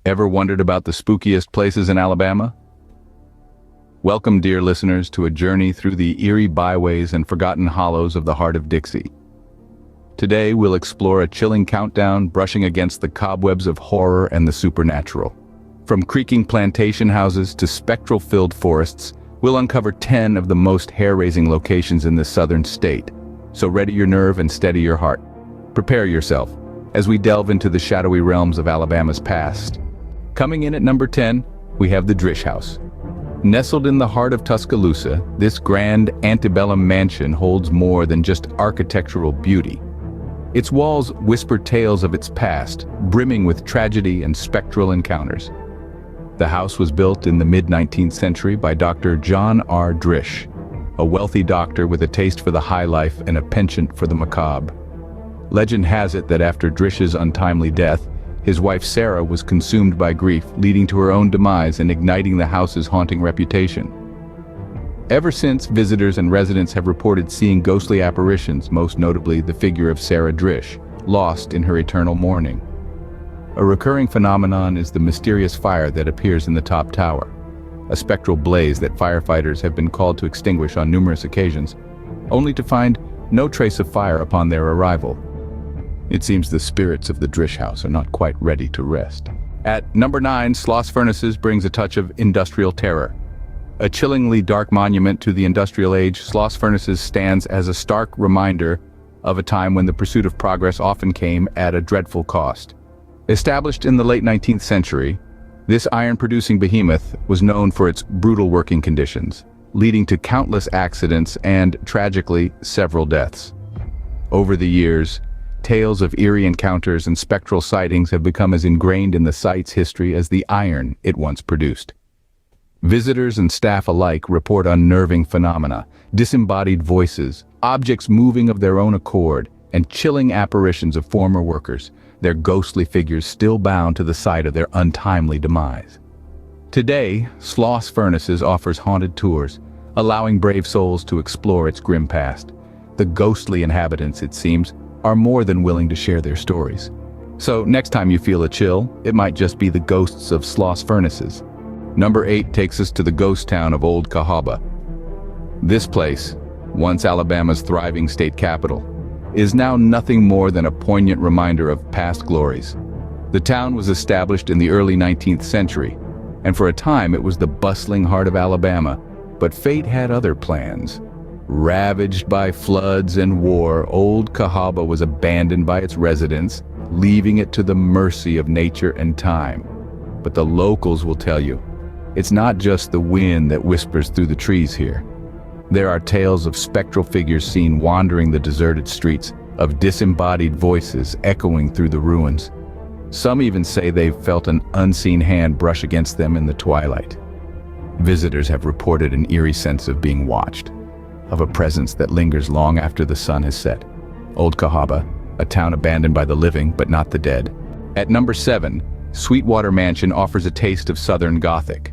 Ever wondered about the spookiest places in Alabama? Welcome, dear listeners, to a journey through the eerie byways and forgotten hollows of the heart of Dixie. Today, we'll explore a chilling countdown brushing against the cobwebs of horror and the supernatural. From creaking plantation houses to spectral-filled forests, we'll uncover 10 of the most hair-raising locations in this southern state. So ready your nerve and steady your heart. Prepare yourself as we delve into the shadowy realms of Alabama's past. Coming in at number 10, we have the Drish House. Nestled in the heart of Tuscaloosa, this grand antebellum mansion holds more than just architectural beauty. Its walls whisper tales of its past, brimming with tragedy and spectral encounters. The house was built in the mid-19th century by Dr. John R. Drish, a wealthy doctor with a taste for the high life and a penchant for the macabre. Legend has it that after Drish's untimely death, his wife Sarah was consumed by grief, leading to her own demise and igniting the house's haunting reputation. Ever since, visitors and residents have reported seeing ghostly apparitions, most notably the figure of Sarah Drish, lost in her eternal mourning. A recurring phenomenon is the mysterious fire that appears in the top tower, a spectral blaze that firefighters have been called to extinguish on numerous occasions, only to find no trace of fire upon their arrival. It seems the spirits of the Drish House are not quite ready to rest. At number 9, Sloss Furnaces brings a touch of industrial terror. A chillingly dark monument to the industrial age, Sloss Furnaces stands as a stark reminder of a time when the pursuit of progress often came at a dreadful cost. Established in the late 19th century, this iron-producing behemoth was known for its brutal working conditions, leading to countless accidents and, tragically, several deaths. Over the years, tales of eerie encounters and spectral sightings have become as ingrained in the site's history as the iron it once produced. Visitors and staff alike report unnerving phenomena, disembodied voices, objects moving of their own accord, and chilling apparitions of former workers, their ghostly figures still bound to the site of their untimely demise. Today, Sloss Furnaces offers haunted tours, allowing brave souls to explore its grim past. The ghostly inhabitants, it seems, are more than willing to share their stories. So next time you feel a chill, it might just be the ghosts of Sloss Furnaces. Number 8 takes us to the ghost town of Old Cahawba. This place, once Alabama's thriving state capital, is now nothing more than a poignant reminder of past glories. The town was established in the early 19th century, and for a time it was the bustling heart of Alabama, but fate had other plans. Ravaged by floods and war, Old Cahawba was abandoned by its residents, leaving it to the mercy of nature and time. But the locals will tell you, it's not just the wind that whispers through the trees here. There are tales of spectral figures seen wandering the deserted streets, of disembodied voices echoing through the ruins. Some even say they've felt an unseen hand brush against them in the twilight. Visitors have reported an eerie sense of being watched, of a presence that lingers long after the sun has set. Old Cahawba, a town abandoned by the living but not the dead. At number 7, Sweetwater Mansion offers a taste of Southern Gothic.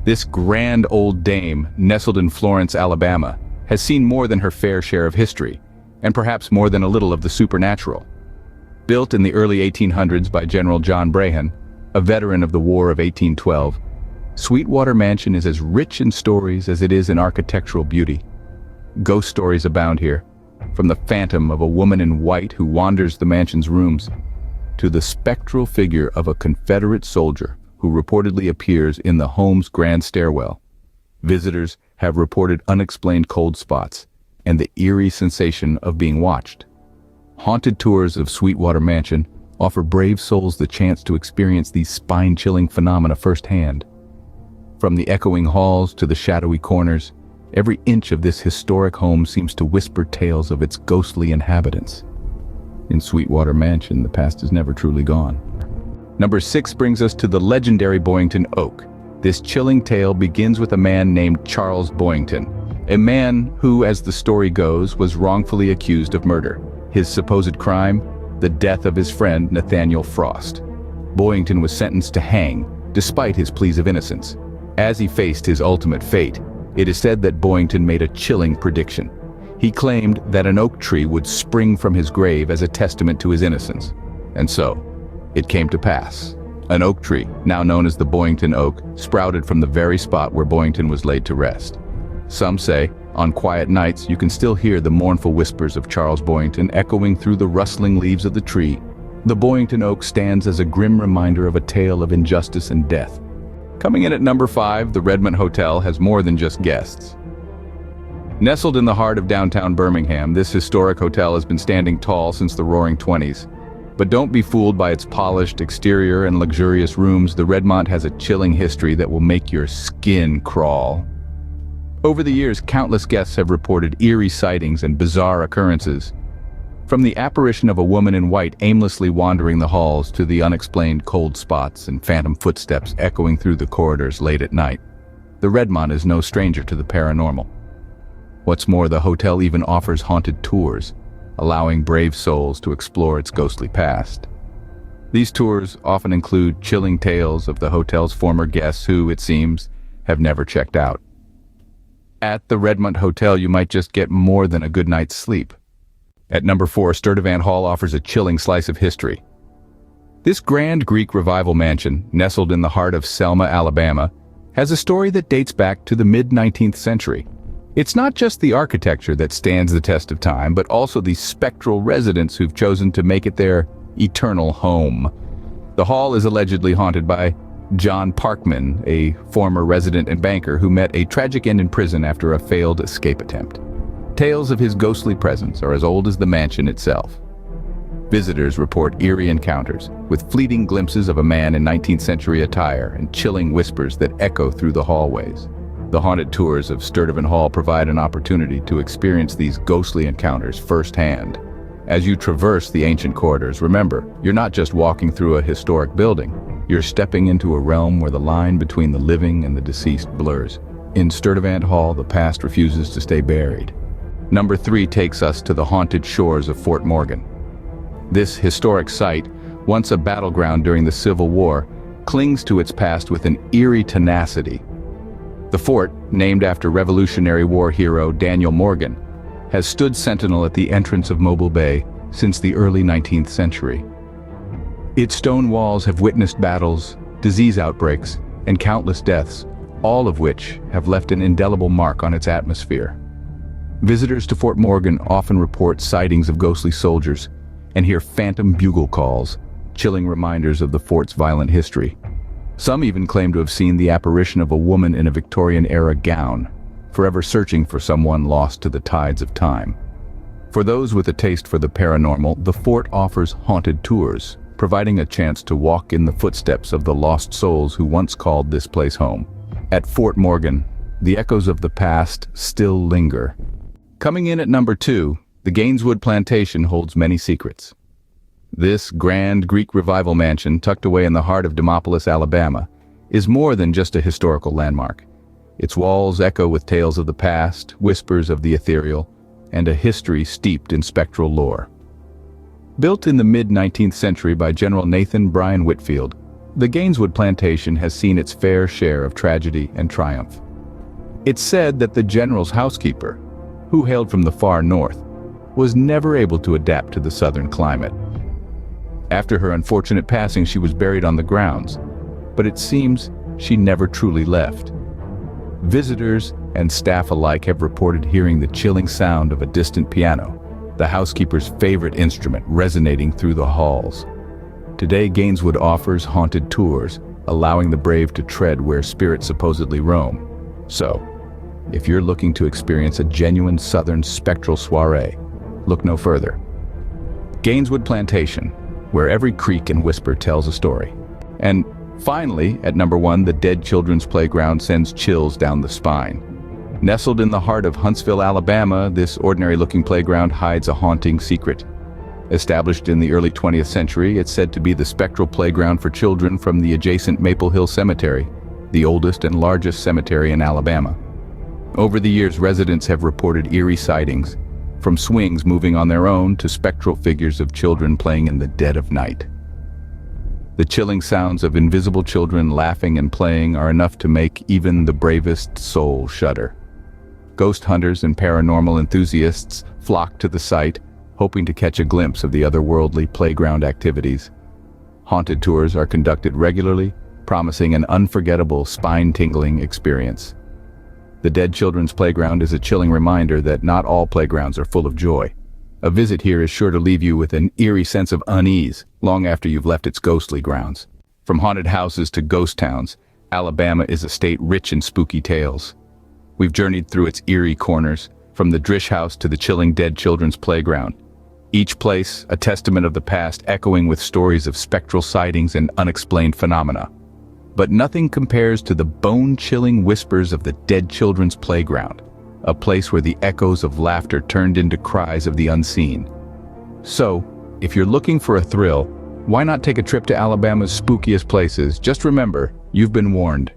This grand old dame, nestled in Florence, Alabama, has seen more than her fair share of history, and perhaps more than a little of the supernatural. Built in the early 1800s by General John Brahan, a veteran of the War of 1812, Sweetwater Mansion is as rich in stories as it is in architectural beauty. Ghost stories abound here, from the phantom of a woman in white who wanders the mansion's rooms, to the spectral figure of a Confederate soldier who reportedly appears in the home's grand stairwell. Visitors have reported unexplained cold spots and the eerie sensation of being watched. Haunted tours of Sweetwater Mansion offer brave souls the chance to experience these spine-chilling phenomena firsthand. From the echoing halls to the shadowy corners, every inch of this historic home seems to whisper tales of its ghostly inhabitants. In Sweetwater Mansion, the past is never truly gone. Number 6 brings us to the legendary Boyington Oak. This chilling tale begins with a man named Charles Boyington, a man who, as the story goes, was wrongfully accused of murder. His supposed crime? The death of his friend Nathaniel Frost. Boyington was sentenced to hang, despite his pleas of innocence. As he faced his ultimate fate, it is said that Boyington made a chilling prediction. He claimed that an oak tree would spring from his grave as a testament to his innocence. And so, it came to pass. An oak tree, now known as the Boyington Oak, sprouted from the very spot where Boyington was laid to rest. Some say, on quiet nights, you can still hear the mournful whispers of Charles Boyington echoing through the rustling leaves of the tree. The Boyington Oak stands as a grim reminder of a tale of injustice and death. Coming in at number 5, the Redmont Hotel has more than just guests. Nestled in the heart of downtown Birmingham, this historic hotel has been standing tall since the Roaring '20s. But don't be fooled by its polished exterior and luxurious rooms. The Redmont has a chilling history that will make your skin crawl. Over the years, countless guests have reported eerie sightings and bizarre occurrences. From the apparition of a woman in white aimlessly wandering the halls to the unexplained cold spots and phantom footsteps echoing through the corridors late at night, the Redmont is no stranger to the paranormal. What's more, the hotel even offers haunted tours, allowing brave souls to explore its ghostly past. These tours often include chilling tales of the hotel's former guests who, it seems, have never checked out. At the Redmont Hotel, you might just get more than a good night's sleep. At number 4, Sturdivant Hall offers a chilling slice of history. This grand Greek revival mansion, nestled in the heart of Selma, Alabama, has a story that dates back to the mid-19th century. It's not just the architecture that stands the test of time, but also the spectral residents who've chosen to make it their eternal home. The hall is allegedly haunted by John Parkman, a former resident and banker who met a tragic end in prison after a failed escape attempt. Tales of his ghostly presence are as old as the mansion itself. Visitors report eerie encounters, with fleeting glimpses of a man in 19th century attire and chilling whispers that echo through the hallways. The haunted tours of Sturdivant Hall provide an opportunity to experience these ghostly encounters firsthand. As you traverse the ancient corridors, remember, you're not just walking through a historic building. You're stepping into a realm where the line between the living and the deceased blurs. In Sturdivant Hall, the past refuses to stay buried. Number 3 takes us to the haunted shores of Fort Morgan. This historic site, once a battleground during the Civil War, clings to its past with an eerie tenacity. The fort, named after Revolutionary War hero Daniel Morgan, has stood sentinel at the entrance of Mobile Bay since the early 19th century. Its stone walls have witnessed battles, disease outbreaks, and countless deaths, all of which have left an indelible mark on its atmosphere. Visitors to Fort Morgan often report sightings of ghostly soldiers and hear phantom bugle calls, chilling reminders of the fort's violent history. Some even claim to have seen the apparition of a woman in a Victorian-era gown, forever searching for someone lost to the tides of time. For those with a taste for the paranormal, the fort offers haunted tours, providing a chance to walk in the footsteps of the lost souls who once called this place home. At Fort Morgan, the echoes of the past still linger. Coming in at number 2, the Gaineswood Plantation holds many secrets. This grand Greek revival mansion, tucked away in the heart of Demopolis, Alabama, is more than just a historical landmark. Its walls echo with tales of the past, whispers of the ethereal, and a history steeped in spectral lore. Built in the mid-19th century by General Nathan Bryan Whitfield, the Gaineswood Plantation has seen its fair share of tragedy and triumph. It's said that the general's housekeeper, who hailed from the far north, was never able to adapt to the southern climate. After her unfortunate passing, she was buried on the grounds, but it seems she never truly left. Visitors and staff alike have reported hearing the chilling sound of a distant piano, the housekeeper's favorite instrument, resonating through the halls. Today, Gaineswood offers haunted tours, allowing the brave to tread where spirits supposedly roam. So, if you're looking to experience a genuine southern spectral soiree, look no further. Gaineswood Plantation, where every creak and whisper tells a story. And finally, at number 1, the Dead Children's Playground sends chills down the spine. Nestled in the heart of Huntsville, Alabama, this ordinary-looking playground hides a haunting secret. Established in the early 20th century, it's said to be the spectral playground for children from the adjacent Maple Hill Cemetery, the oldest and largest cemetery in Alabama. Over the years, residents have reported eerie sightings, from swings moving on their own to spectral figures of children playing in the dead of night. The chilling sounds of invisible children laughing and playing are enough to make even the bravest soul shudder. Ghost hunters and paranormal enthusiasts flock to the site, hoping to catch a glimpse of the otherworldly playground activities. Haunted tours are conducted regularly, promising an unforgettable, spine-tingling experience. The Dead Children's Playground is a chilling reminder that not all playgrounds are full of joy. A visit here is sure to leave you with an eerie sense of unease long after you've left its ghostly grounds. From haunted houses to ghost towns, Alabama is a state rich in spooky tales. We've journeyed through its eerie corners, from the Drish House to the chilling Dead Children's Playground. Each place, a testament of the past, echoing with stories of spectral sightings and unexplained phenomena. But nothing compares to the bone-chilling whispers of the Dead Children's Playground, a place where the echoes of laughter turned into cries of the unseen. So, if you're looking for a thrill, why not take a trip to Alabama's spookiest places? Just remember, you've been warned.